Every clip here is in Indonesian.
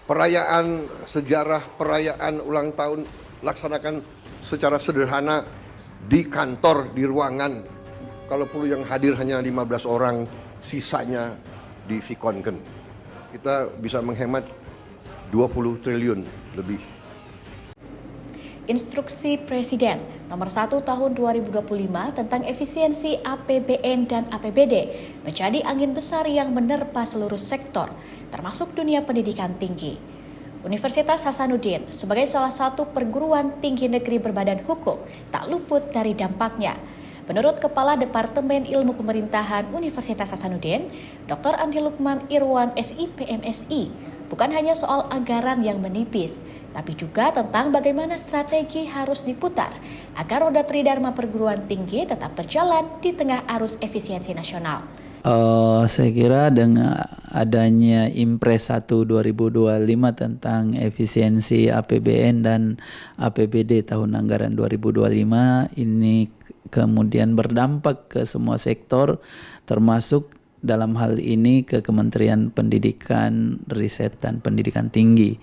perayaan sejarah, perayaan ulang tahun laksanakan secara sederhana di kantor, di ruangan. Kalau perlu yang hadir hanya 15 orang, sisanya di Vkonken. Kita bisa menghemat 20 triliun lebih. Instruksi Presiden Nomor 1 Tahun 2025 tentang efisiensi APBN dan APBD menjadi angin besar yang menerpa seluruh sektor, termasuk dunia pendidikan tinggi. Universitas Hasanuddin sebagai salah satu perguruan tinggi negeri berbadan hukum tak luput dari dampaknya. Menurut Kepala Departemen Ilmu Pemerintahan Universitas Hasanuddin, Dr. Andi Lukman Irwan SIPMSI, bukan hanya soal anggaran yang menipis, tapi juga tentang bagaimana strategi harus diputar agar roda tridharma perguruan tinggi tetap berjalan di tengah arus efisiensi nasional. Saya kira dengan adanya Impres 1 2025 tentang efisiensi APBN dan APBD tahun anggaran 2025 ini kemudian berdampak ke semua sektor, termasuk dalam hal ini ke Kementerian Pendidikan, Riset dan Pendidikan Tinggi,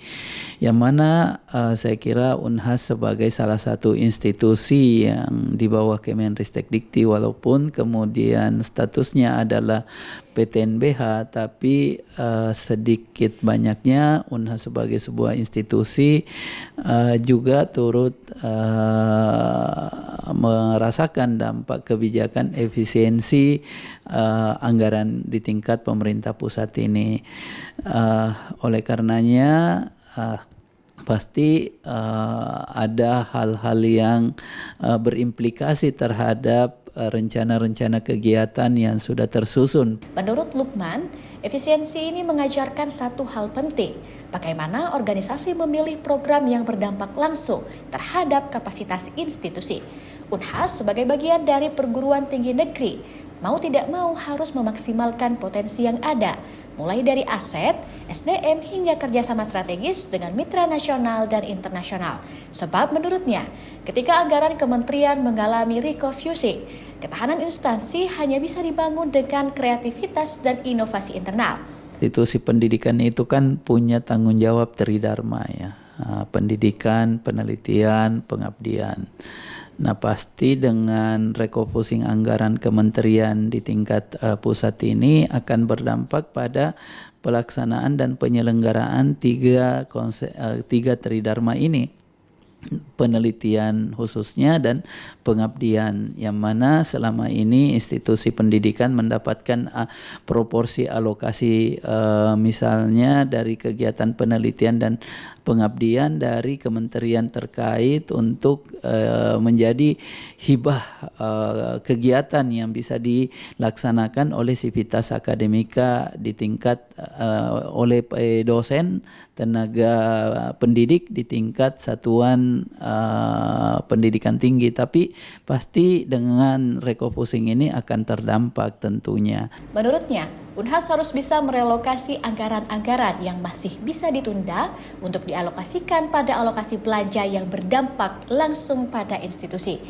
yang mana saya kira Unhas sebagai salah satu institusi yang di bawah Kemenristekdikti, walaupun kemudian statusnya adalah PTNBH, tapi sedikit banyaknya Unhas sebagai sebuah institusi juga turut merasakan dampak kebijakan efisiensi anggaran di tingkat pemerintah pusat ini. Oleh karenanya pasti ada hal-hal yang berimplikasi terhadap rencana-rencana kegiatan yang sudah tersusun. Menurut Lukman, efisiensi ini mengajarkan satu hal penting, bagaimana organisasi memilih program yang berdampak langsung terhadap kapasitas institusi. Unhas sebagai bagian dari perguruan tinggi negeri, mau tidak mau harus memaksimalkan potensi yang ada, mulai dari aset, SDM hingga kerjasama strategis dengan mitra nasional dan internasional. Sebab menurutnya, ketika anggaran kementerian mengalami refocusing, ketahanan instansi hanya bisa dibangun dengan kreativitas dan inovasi internal. Institusi pendidikan itu kan punya tanggung jawab tridharma ya, pendidikan, penelitian, pengabdian. Nah pasti dengan refocusing anggaran kementerian di tingkat pusat ini akan berdampak pada pelaksanaan dan penyelenggaraan tiga tridharma ini, penelitian khususnya dan pengabdian, yang mana selama ini institusi pendidikan mendapatkan proporsi alokasi misalnya dari kegiatan penelitian dan pengabdian dari kementerian terkait untuk menjadi hibah kegiatan yang bisa dilaksanakan oleh sivitas akademika di tingkat oleh dosen, tenaga pendidik di tingkat satuan pendidikan tinggi. Tapi pasti dengan refocusing ini akan terdampak tentunya. Menurutnya, Unhas harus bisa merelokasi anggaran-anggaran yang masih bisa ditunda untuk dialokasikan pada alokasi belanja yang berdampak langsung pada institusi.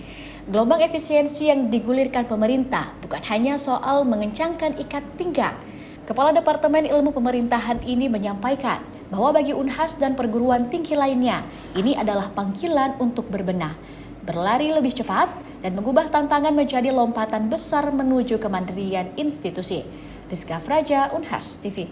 Gelombang efisiensi yang digulirkan pemerintah bukan hanya soal mengencangkan ikat pinggang. Kepala Departemen Ilmu Pemerintahan ini menyampaikan bahwa bagi Unhas dan perguruan tinggi lainnya, ini adalah panggilan untuk berbenah, berlari lebih cepat, dan mengubah tantangan menjadi lompatan besar menuju kemandirian institusi. Rizka Fraja, Unhas TV.